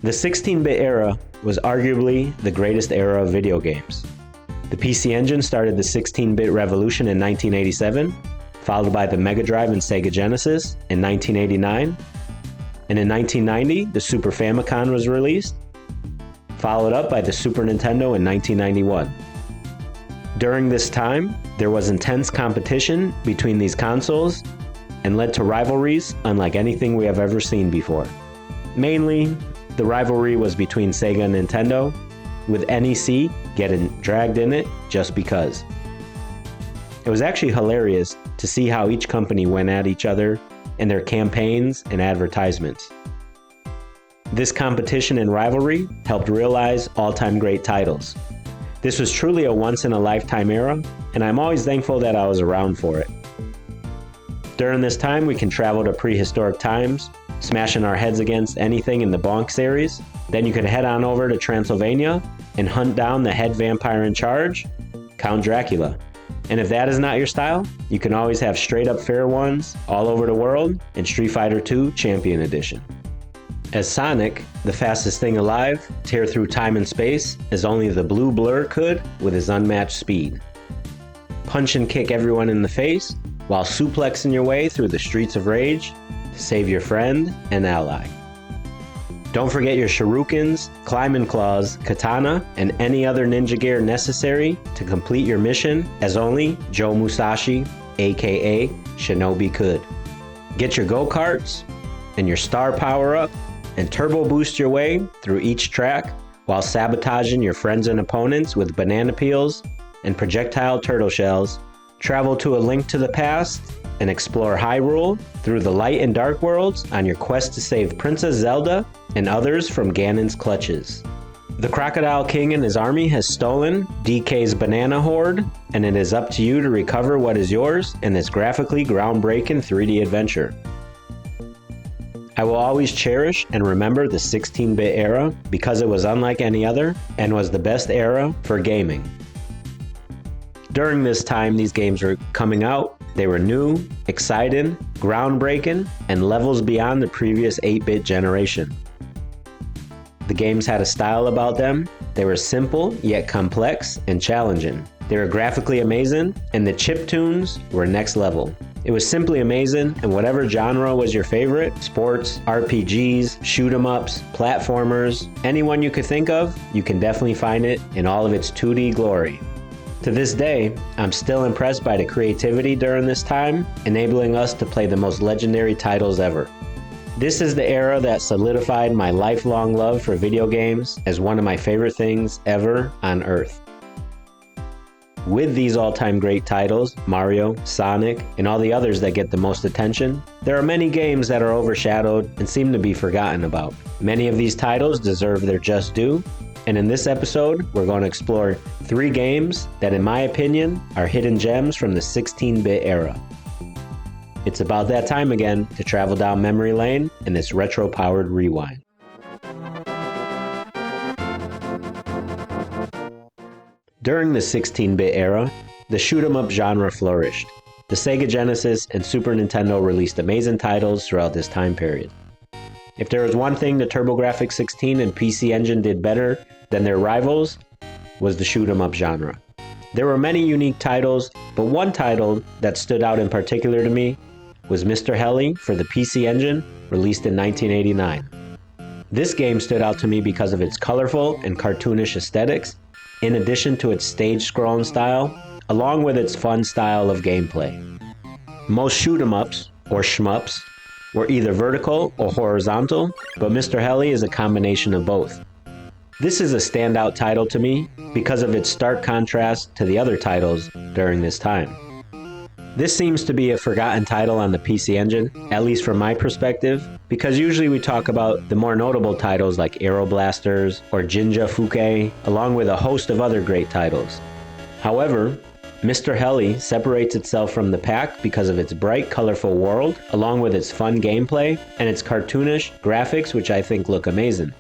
The 16-bit era was arguably the greatest era of video games. The PC Engine started the 16-bit revolution in 1987, followed by the Mega Drive and Sega Genesis in 1989, and in 1990, the Super Famicom was released, followed up by the Super Nintendo in 1991. During this time, there was intense competition between these consoles and led to rivalries unlike anything we have ever seen before. Mainly, the rivalry was between Sega and Nintendo, with NEC getting dragged in it just because. It was actually hilarious to see how each company went at each other in their campaigns and advertisements. This competition and rivalry helped realize all-time great titles. This was truly a once-in-a-lifetime era, and I'm always thankful that I was around for it. During this time, we can travel to prehistoric times, smashing our heads against anything in the Bonk series. Then you could head on over to Transylvania and hunt down the head vampire in charge, Count Dracula. And if that is not your style, you can always have straight-up fair ones all over the world in Street Fighter II Champion Edition. As Sonic, the fastest thing alive, tear through time and space as only the Blue Blur could with his unmatched speed. Punch and kick everyone in the face while suplexing your way through the streets of rage to save your friend and ally. Don't forget your shurikens, climbing claws, katana, and any other ninja gear necessary to complete your mission as only Joe Musashi, aka Shinobi, could. Get your go-karts and your star power-up and turbo boost your way through each track while sabotaging your friends and opponents with banana peels and projectile turtle shells. Travel to A Link to the Past and explore Hyrule through the light and dark worlds on your quest to save Princess Zelda and others from Ganon's clutches. The Crocodile King and his army has stolen DK's banana horde, and it is up to you to recover what is yours in this graphically groundbreaking 3D adventure. I will always cherish and remember the 16-bit era because it was unlike any other and was the best era for gaming. During this time these games were coming out, they were new, exciting, groundbreaking, and levels beyond the previous 8-bit generation. The games had a style about them. They were simple yet complex and challenging. They were graphically amazing, and the chiptunes were next level. It was simply amazing, and whatever genre was your favorite, sports, RPGs, shoot 'em ups, platformers, anyone you could think of, you can definitely find it in all of its 2D glory. To this day, I'm still impressed by the creativity during this time, enabling us to play the most legendary titles ever. This is the era that solidified my lifelong love for video games as one of my favorite things ever on Earth. With these all-time great titles, Mario, Sonic, and all the others that get the most attention, there are many games that are overshadowed and seem to be forgotten about. Many of these titles deserve their just due, and in this episode, we're going to explore 3 games that, in my opinion, are hidden gems from the 16-bit era. It's about that time again to travel down memory lane in this retro-powered rewind. During the 16-bit era, the shoot-'em-up genre flourished. The Sega Genesis and Super Nintendo released amazing titles throughout this time period. If there was one thing the TurboGrafx-16 and PC Engine did better than their rivals, was the shoot-'em-up genre. There were many unique titles, but one title that stood out in particular to me was Mr. Heli for the PC Engine, released in 1989. This game stood out to me because of its colorful and cartoonish aesthetics, in addition to its stage-scrolling style, along with its fun style of gameplay. Most shoot-'em-ups, or shmups, were either vertical or horizontal, but Mr. Heli is a combination of both. This is a standout title to me because of its stark contrast to the other titles during this time. This seems to be a forgotten title on the PC Engine, at least from my perspective, because usually we talk about the more notable titles like Aeroblasters or Jinja Fuke, along with a host of other great titles. However, Mr. Heli separates itself from the pack because of its bright, colorful world, along with its fun gameplay and its cartoonish graphics, which I think look amazing.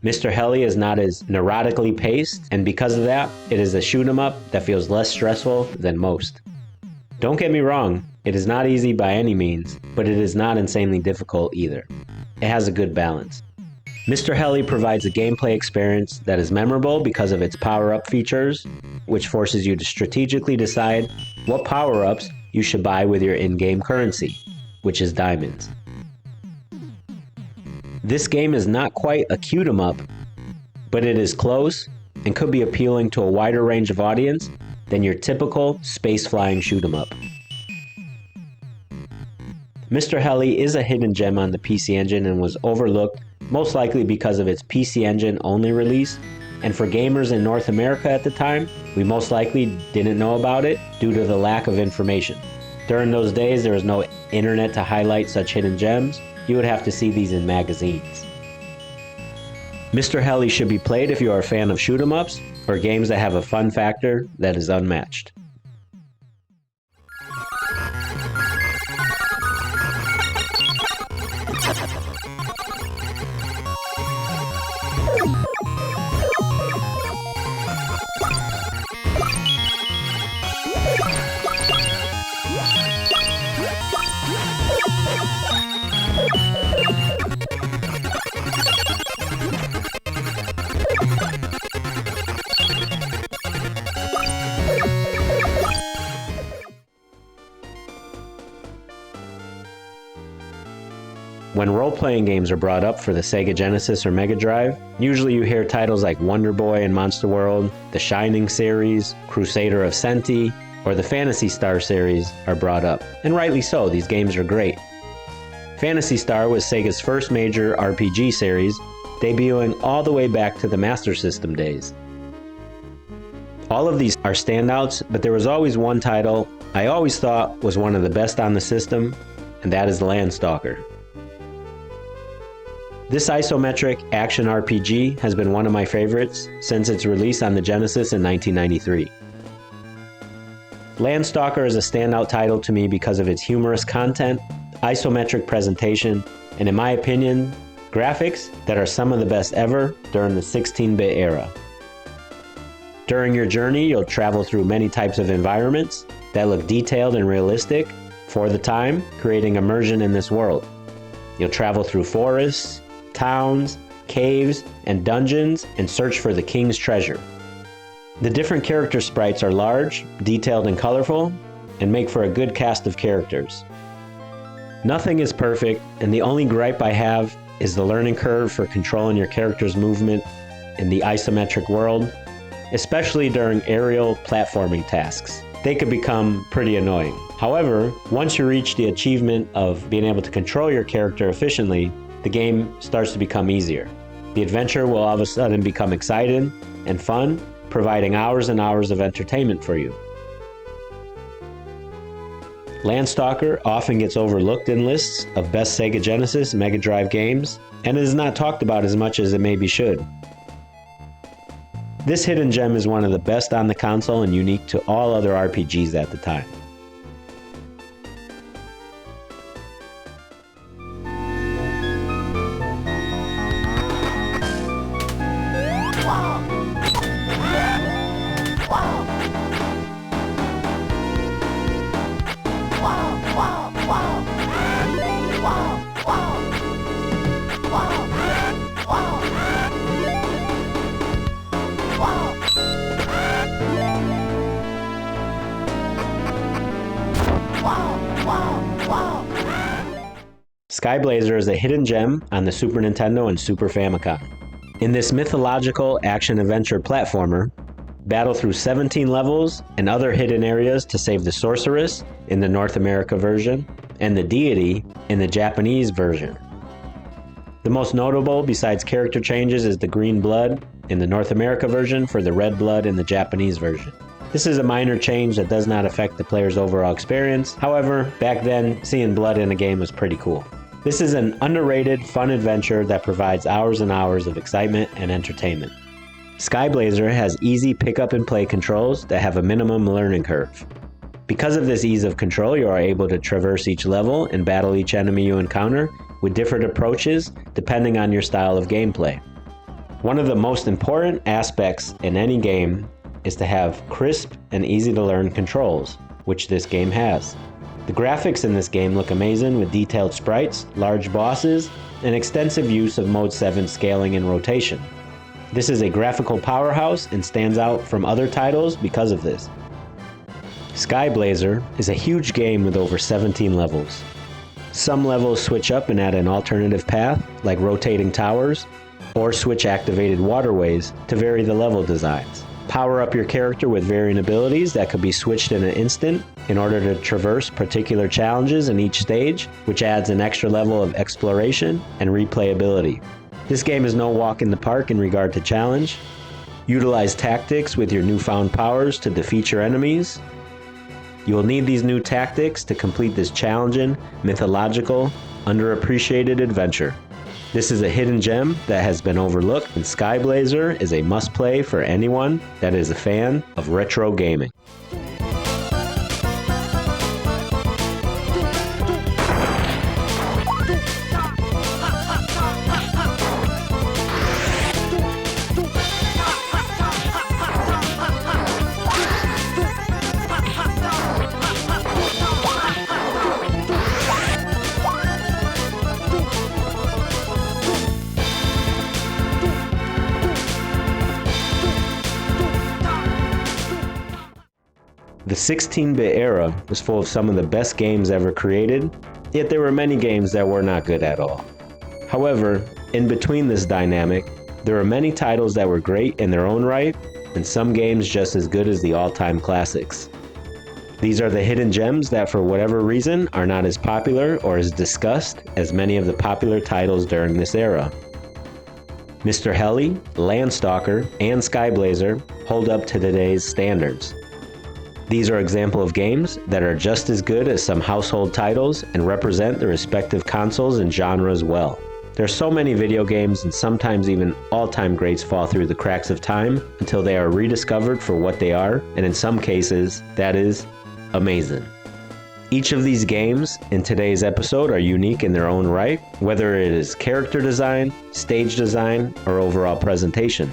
Mr. Heli is not as neurotically paced, and because of that, it is a shoot-'em-up that feels less stressful than most. Don't get me wrong, it is not easy by any means, but it is not insanely difficult either. it has a good balance. Mr. Heli provides a gameplay experience that is memorable because of its power-up features, which forces you to strategically decide what power-ups you should buy with your in-game currency, which is diamonds. This game is not quite a cute-em-up, but it is close and could be appealing to a wider range of audience than your typical space-flying shoot-em-up. Mr. Heli is a hidden gem on the PC Engine and was overlooked most likely because of its PC Engine only release, and for gamers in North America at the time, we most likely didn't know about it due to the lack of information. During those days, there was no internet to highlight such hidden gems. You would have to see these in magazines. Mr. Heli should be played if you are a fan of shoot-em-ups or games that have a fun factor that is unmatched. When role-playing games are brought up for the Sega Genesis or Mega Drive, usually you hear titles like Wonder Boy and Monster World, the Shining series, Crusader of Senti, or the Phantasy Star series are brought up, and rightly so, these games are great. Phantasy Star was Sega's first major RPG series, debuting all the way back to the Master System days. All of these are standouts, but there was always one title I always thought was one of the best on the system, and that is Landstalker. This isometric action RPG has been one of my favorites since its release on the Genesis in 1993. Landstalker is a standout title to me because of its humorous content, isometric presentation, and in my opinion, graphics that are some of the best ever during the 16-bit era. During your journey, you'll travel through many types of environments that look detailed and realistic for the time, creating immersion in this world. You'll travel through forests, towns, caves, and dungeons and search for the king's treasure. The different character sprites are large, detailed, and colorful, and make for a good cast of characters. Nothing is perfect, and the only gripe I have is the learning curve for controlling your character's movement in the isometric world, especially during aerial platforming tasks. They could become pretty annoying. However, once you reach the achievement of being able to control your character efficiently, the game starts to become easier. The adventure will all of a sudden become exciting and fun, providing hours and hours of entertainment for you. Landstalker often gets overlooked in lists of best Sega Genesis Mega Drive games, and is not talked about as much as it maybe should. This hidden gem is one of the best on the console and unique to all other RPGs at the time. Skyblazer is a hidden gem on the Super Nintendo and Super Famicom. In this mythological action-adventure platformer, battle through 17 levels and other hidden areas to save the Sorceress in the North America version, and the Deity in the Japanese version. The most notable, besides character changes, is the green blood in the North America version for the red blood in the Japanese version. This is a minor change that does not affect the player's overall experience. However, back then, seeing blood in a game was pretty cool. This is an underrated, fun adventure that provides hours and hours of excitement and entertainment. Skyblazer has easy pick-up and play controls that have a minimum learning curve. Because of this ease of control, you are able to traverse each level and battle each enemy you encounter with different approaches depending on your style of gameplay. One of the most important aspects in any game is to have crisp and easy-to-learn controls, which this game has. The graphics in this game look amazing with detailed sprites, large bosses, and extensive use of Mode 7 scaling and rotation. This is a graphical powerhouse and stands out from other titles because of this. Skyblazer is a huge game with over 17 levels. Some levels switch up and add an alternative path, like rotating towers, or switch activated waterways to vary the level designs. Power up your character with varying abilities that could be switched in an instant in order to traverse particular challenges in each stage, which adds an extra level of exploration and replayability. This game is no walk in the park in regard to challenge. Utilize tactics with your newfound powers to defeat your enemies. You will need these new tactics to complete this challenging, mythological, underappreciated adventure. This is a hidden gem that has been overlooked, and Skyblazer is a must-play for anyone that is a fan of retro gaming. The 16-bit era was full of some of the best games ever created, yet there were many games that were not good at all. However, in between this dynamic, there were many titles that were great in their own right, and some games just as good as the all-time classics. These are the hidden gems that for whatever reason are not as popular or as discussed as many of the popular titles during this era. Mr. Heli, Landstalker, and Skyblazer hold up to today's standards. These are examples of games that are just as good as some household titles and represent the respective consoles and genres well. There are so many video games, and sometimes even all-time greats fall through the cracks of time until they are rediscovered for what they are, and in some cases, that is amazing. Each of these games in today's episode are unique in their own right, whether it is character design, stage design, or overall presentation.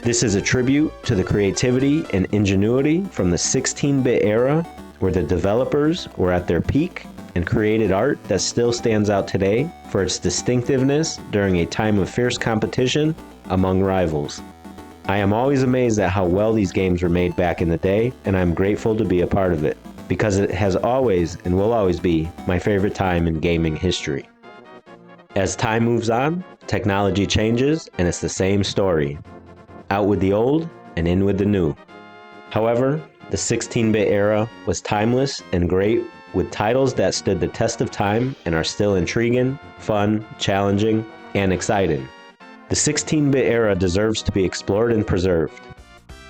This is a tribute to the creativity and ingenuity from the 16-bit era, where the developers were at their peak and created art that still stands out today for its distinctiveness during a time of fierce competition among rivals. I am always amazed at how well these games were made back in the day, and I'm grateful to be a part of it, because it has always and will always be my favorite time in gaming history. As time moves on, technology changes, and it's the same story. Out with the old and in with the new. However, the 16-bit era was timeless and great, with titles that stood the test of time and are still intriguing, fun, challenging, and exciting. The 16-bit era deserves to be explored and preserved.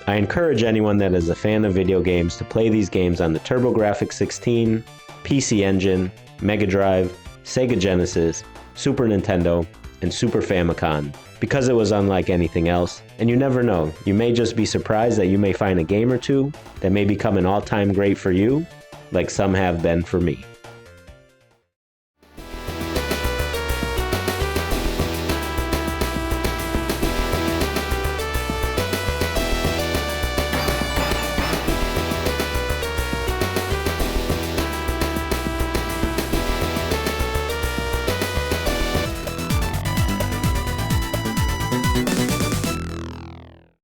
I encourage anyone that is a fan of video games to play these games on the TurboGrafx-16, PC Engine, Mega Drive, Sega Genesis, Super Nintendo, and Super Famicom, because it was unlike anything else, and you never know, you may just be surprised that you may find a game or two that may become an all-time great for you, like some have been for me.